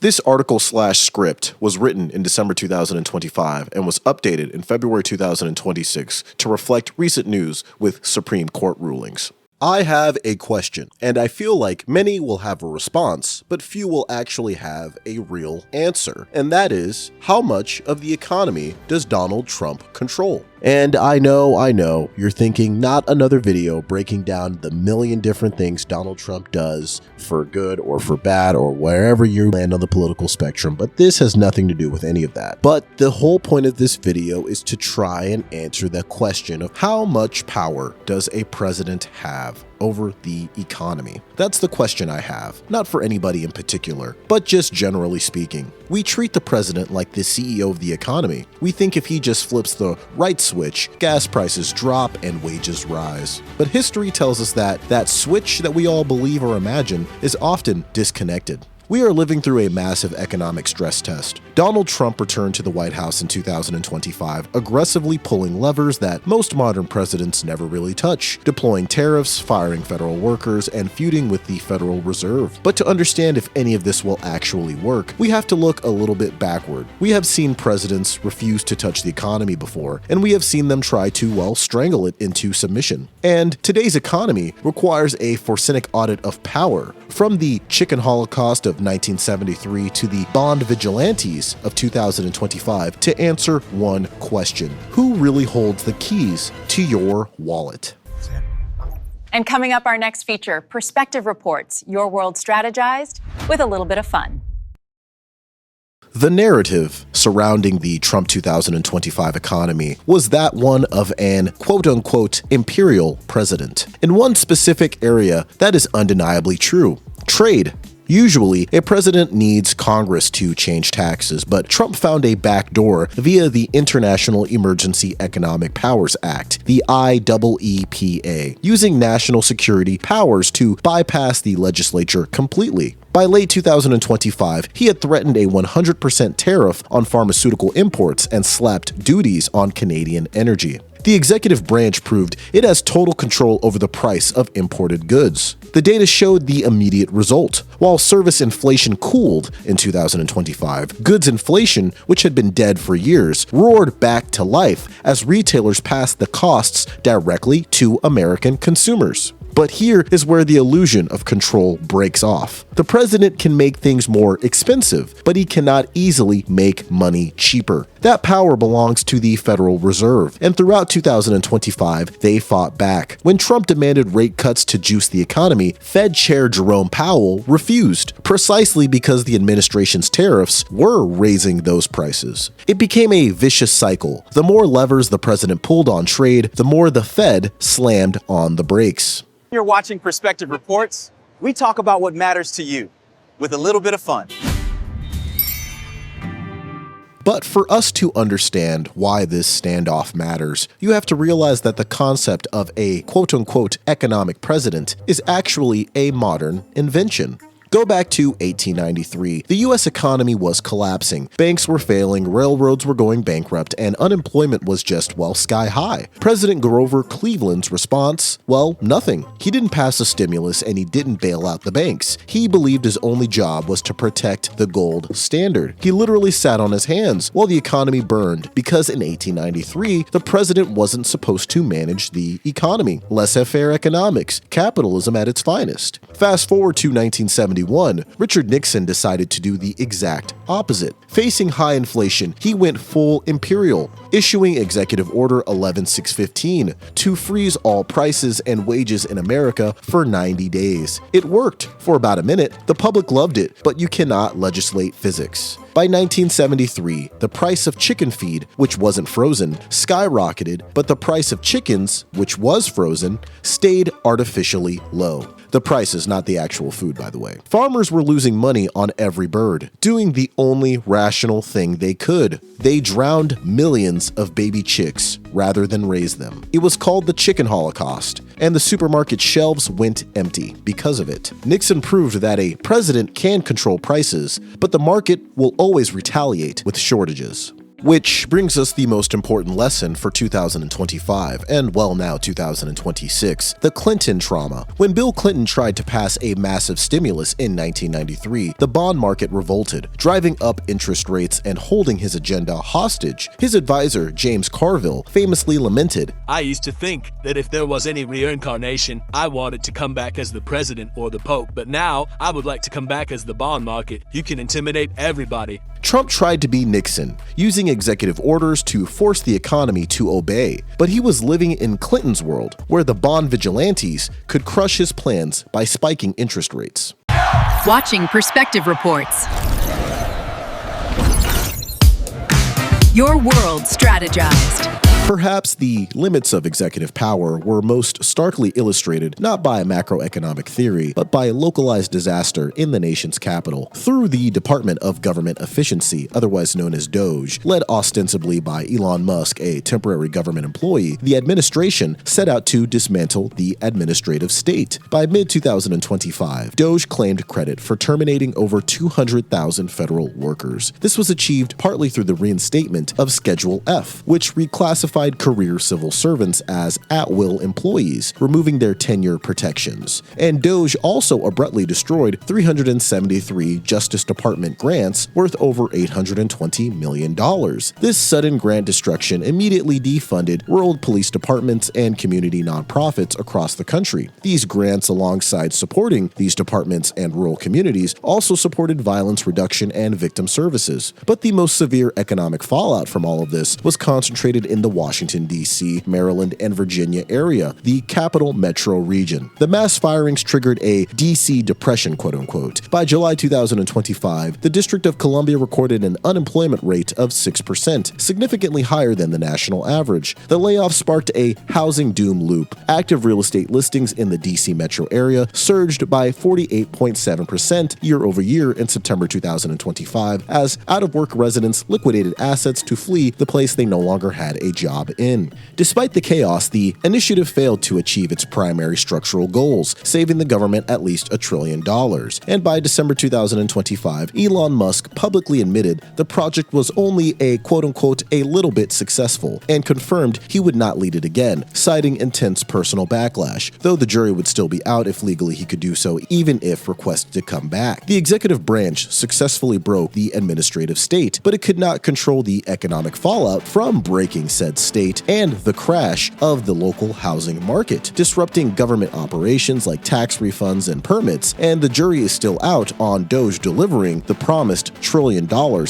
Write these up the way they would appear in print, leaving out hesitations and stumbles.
This article/script was written in December 2025 and was updated in February 2026 to reflect recent news with Supreme Court rulings. I have a question, and I feel like many will have a response, but few will actually have a real answer. And that is, how much of the economy does Donald Trump control? And I know, you're thinking not another video breaking down the million different things Donald Trump does for good or for bad or wherever you land on the political spectrum, but this has nothing to do with any of that. But the whole point of this video is to try and answer the question of how much power does a president have over the economy? That's the question I have, not for anybody in particular, but just generally speaking. We treat the president like the CEO of the economy. We think if he just flips the right switch, gas prices drop and wages rise. But history tells us that that switch that we all believe or imagine is often disconnected. We are living through a massive economic stress test. Donald Trump returned to the White House in 2025, aggressively pulling levers that most modern presidents never really touch, deploying tariffs, firing federal workers, and feuding with the Federal Reserve. But to understand if any of this will actually work, we have to look a little bit backward. We have seen presidents refuse to touch the economy before, and we have seen them try to, well, strangle it into submission. And today's economy requires a Forsythic audit of power, from the chicken holocaust of 1973 to the bond vigilantes of 2025 to answer one question: who really holds the keys to your wallet? And coming up, our next feature, Perspective Reports, Your World Strategized with a little bit of fun. The narrative surrounding the Trump 2025 economy was that one of an quote-unquote imperial president. In one specific area, that is undeniably true: trade. Usually, a president needs Congress to change taxes, but Trump found a backdoor via the International Emergency Economic Powers Act, the IEEPA, using national security powers to bypass the legislature completely. By late 2025, he had threatened a 100% tariff on pharmaceutical imports and slapped duties on Canadian energy. The executive branch proved it has total control over the price of imported goods. The data showed the immediate result. While service inflation cooled in 2025, goods inflation, which had been dead for years, roared back to life as retailers passed the costs directly to American consumers. But here is where the illusion of control breaks off. The president can make things more expensive, but he cannot easily make money cheaper. That power belongs to the Federal Reserve, and throughout 2025, they fought back. When Trump demanded rate cuts to juice the economy, Fed Chair Jerome Powell refused, precisely because the administration's tariffs were raising those prices. It became a vicious cycle. The more levers the president pulled on trade, the more the Fed slammed on the brakes. You're watching Perspective Reports. We talk about what matters to you with a little bit of fun. But for us to understand why this standoff matters, you have to realize that the concept of a quote-unquote economic president is actually a modern invention. Go back to 1893. The U.S. economy was collapsing, banks were failing, railroads were going bankrupt, and unemployment was just, well, sky high. President Grover Cleveland's response? Well, nothing. He didn't pass a stimulus and he didn't bail out the banks. He believed his only job was to protect the gold standard. He literally sat on his hands while the economy burned because in 1893, the president wasn't supposed to manage the economy. Laissez-faire economics, capitalism at its finest. Fast forward to 1971. Richard Nixon decided to do the exact opposite. Facing high inflation, he went full imperial, issuing Executive Order 11615 to freeze all prices and wages in America for 90 days. It worked for about a minute. The public loved it, but you cannot legislate physics. By 1973, the price of chicken feed, which wasn't frozen, skyrocketed, but the price of chickens, which was frozen, stayed artificially low. The price is not the actual food, by the way. Farmers were losing money on every bird, doing the only rational thing they could. They drowned millions of baby chicks rather than raise them. It was called the chicken holocaust, and the supermarket shelves went empty because of it. Nixon proved that a president can control prices, but the market will always retaliate with shortages. Which brings us the most important lesson for 2025, and well now 2026, the Clinton trauma. When Bill Clinton tried to pass a massive stimulus in 1993, the bond market revolted, driving up interest rates and holding his agenda hostage. His advisor, James Carville, famously lamented, "I used to think that if there was any reincarnation, I wanted to come back as the president or the pope, but now I would like to come back as the bond market. You can intimidate everybody." Trump tried to be Nixon, using executive orders to force the economy to obey, but he was living in Clinton's world, where the bond vigilantes could crush his plans by spiking interest rates. Watching Perspective Reports. Your world strategized. Perhaps the limits of executive power were most starkly illustrated not by macroeconomic theory, but by localized disaster in the nation's capital. Through the Department of Government Efficiency, otherwise known as DOGE, led ostensibly by Elon Musk, a temporary government employee, the administration set out to dismantle the administrative state. By mid-2025, DOGE claimed credit for terminating over 200,000 federal workers. This was achieved partly through the reinstatement of Schedule F, which reclassified career civil servants as at-will employees, removing their tenure protections. And DOGE also abruptly destroyed 373 Justice Department grants worth over $820 million. This sudden grant destruction immediately defunded rural police departments and community nonprofits across the country. These grants, alongside supporting these departments and rural communities, also supported violence reduction and victim services. But the most severe economic fallout from all of this was concentrated in the Washington, D.C., Maryland, and Virginia area, the capital metro region. The mass firings triggered a D.C. depression, quote-unquote. By July 2025, the District of Columbia recorded an unemployment rate of 6%, significantly higher than the national average. The layoff sparked a housing doom loop. Active real estate listings in the D.C. metro area surged by 48.7% year over year in September 2025, as out-of-work residents liquidated assets to flee the place they no longer had a job in. Despite the chaos, the initiative failed to achieve its primary structural goals, saving the government at least $1 trillion. And by December 2025, Elon Musk publicly admitted the project was only a quote-unquote a little bit successful, and confirmed he would not lead it again, citing intense personal backlash, though the jury would still be out if legally he could do so even if requested to come back. The executive branch successfully broke the administrative state, but it could not control the economic fallout from breaking said state and the crash of the local housing market, disrupting government operations like tax refunds and permits, and the jury is still out on DOGE delivering the promised $1 trillion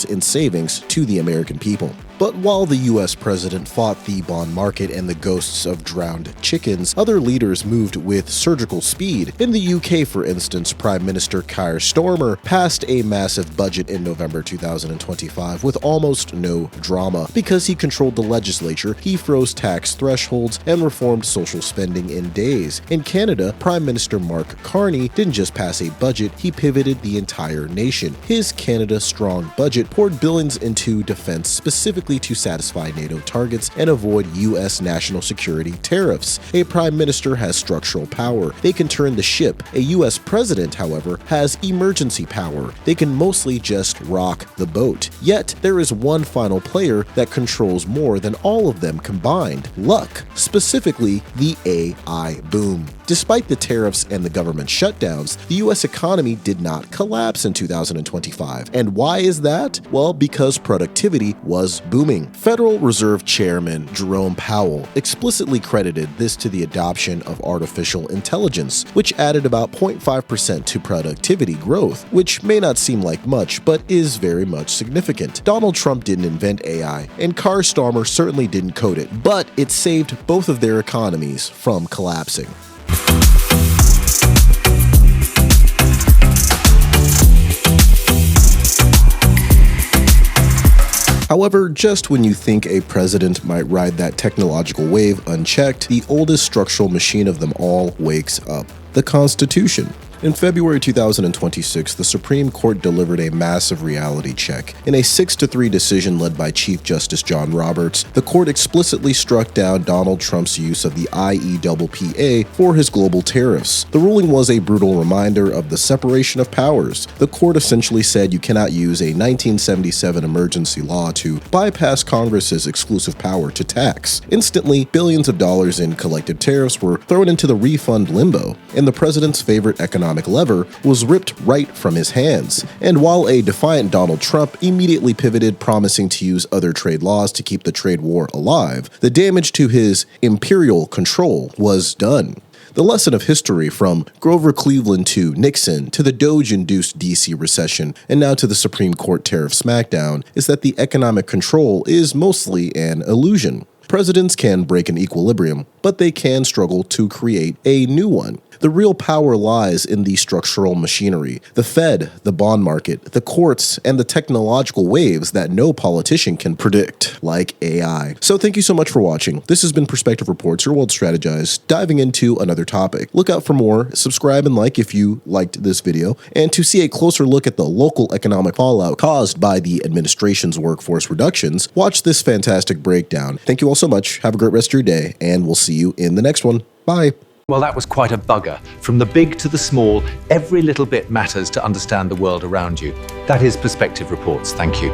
in savings to the American people. But while the US president fought the bond market and the ghosts of drowned chickens, other leaders moved with surgical speed. In the UK, for instance, Prime Minister Keir Starmer passed a massive budget in November 2025 with almost no drama. Because he controlled the legislature, he froze tax thresholds and reformed social spending in days. In Canada, Prime Minister Mark Carney didn't just pass a budget, he pivoted the entire nation. His Canada Strong budget poured billions into defense, specifically to satisfy NATO targets and avoid U.S. national security tariffs. A prime minister has structural power. They can turn the ship. A U.S. president, however, has emergency power. They can mostly just rock the boat. Yet, there is one final player that controls more than all of them combined: luck, specifically the AI boom. Despite the tariffs and the government shutdowns, the U.S. economy did not collapse in 2025. And why is that? Well, because productivity was booming. Federal Reserve Chairman Jerome Powell explicitly credited this to the adoption of artificial intelligence, which added about 0.5% to productivity growth, which may not seem like much, but is very much significant. Donald Trump didn't invent AI, and Keir Starmer certainly didn't code it, but it saved both of their economies from collapsing. However, just when you think a president might ride that technological wave unchecked, the oldest structural machine of them all wakes up: the Constitution. In February 2026, the Supreme Court delivered a massive reality check. In a 6-3 decision led by Chief Justice John Roberts, the court explicitly struck down Donald Trump's use of the IEEPA for his global tariffs. The ruling was a brutal reminder of the separation of powers. The court essentially said you cannot use a 1977 emergency law to bypass Congress's exclusive power to tax. Instantly, billions of dollars in collective tariffs were thrown into the refund limbo, and the president's favorite economic lever was ripped right from his hands. And while a defiant Donald Trump immediately pivoted, promising to use other trade laws to keep the trade war alive, the damage to his imperial control was done. The lesson of history, from Grover Cleveland to Nixon to the DOGE-induced DC recession and now to the Supreme Court tariff smackdown, is that the economic control is mostly an illusion. Presidents can break an equilibrium, but they can struggle to create a new one. The real power lies in the structural machinery, the Fed, the bond market, the courts, and the technological waves that no politician can predict, like AI. So thank you so much for watching. This has been Perspective Reports, your world strategized, diving into another topic. Look out for more, subscribe and like if you liked this video, and to see a closer look at the local economic fallout caused by the administration's workforce reductions, watch this fantastic breakdown. Thank you all so much, have a great rest of your day, and we'll see you in the next one. Bye. Well, that was quite a bugger. From the big to the small, every little bit matters to understand the world around you. That is Perspective Reports. Thank you.